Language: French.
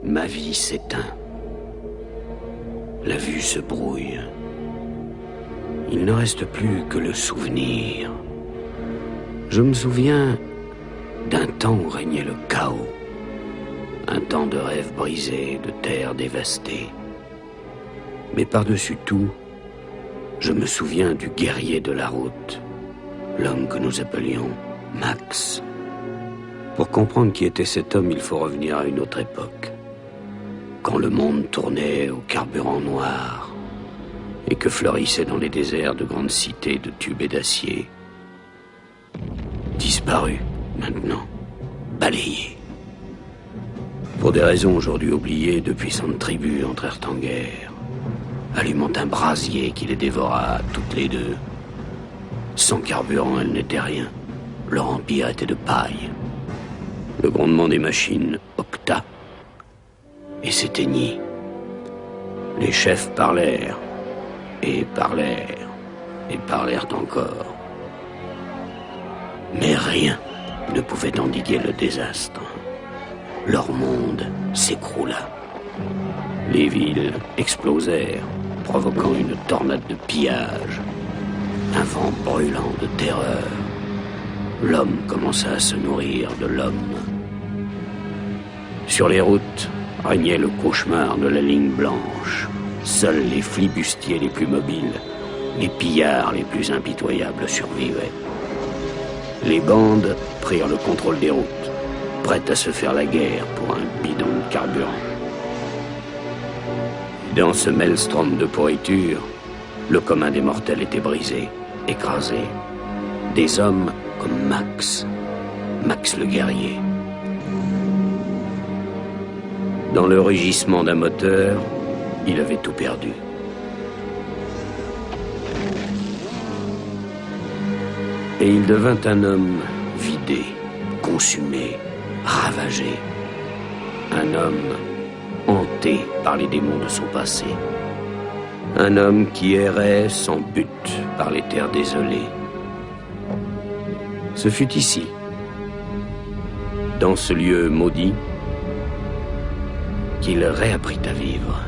Ma vie s'éteint. La vue se brouille. Il ne reste plus que le souvenir. Je me souviens d'un temps où régnait le chaos. Un temps de rêves brisés, de terres dévastées. Mais par-dessus tout, je me souviens du guerrier de la route, l'homme que nous appelions Max. Pour comprendre qui était cet homme, il faut revenir à une autre époque. Quand le monde tournait au carburant noir et que fleurissaient dans les déserts de grandes cités de tubes et d'acier. Disparu, maintenant, balayé. Pour des raisons aujourd'hui oubliées, de puissantes tribus entrèrent en guerre, allumant un brasier qui les dévora toutes les deux. Sans carburant, elles n'étaient rien. Leur empire était de paille. Le grondement des machines octa et s'éteignit. Les chefs parlèrent, et parlèrent, et parlèrent encore. Mais rien ne pouvait endiguer le désastre. Leur monde s'écroula. Les villes explosèrent, provoquant une tornade de pillage. Un vent brûlant de terreur. L'homme commença à se nourrir de l'homme. Sur les routes régnait le cauchemar de la ligne blanche. Seuls les flibustiers les plus mobiles, les pillards les plus impitoyables survivaient. Les bandes prirent le contrôle des routes, prêtes à se faire la guerre pour un bidon de carburant. Dans ce maelstrom de pourriture, le commun des mortels était brisé, écrasé. Des hommes comme Max le guerrier. Dans le rugissement d'un moteur, il avait tout perdu. Et il devint un homme vidé, consumé, ravagé. Un homme hanté par les démons de son passé. Un homme qui errait sans but par les terres désolées. Ce fut ici, dans ce lieu maudit, qu'il réapprit à vivre.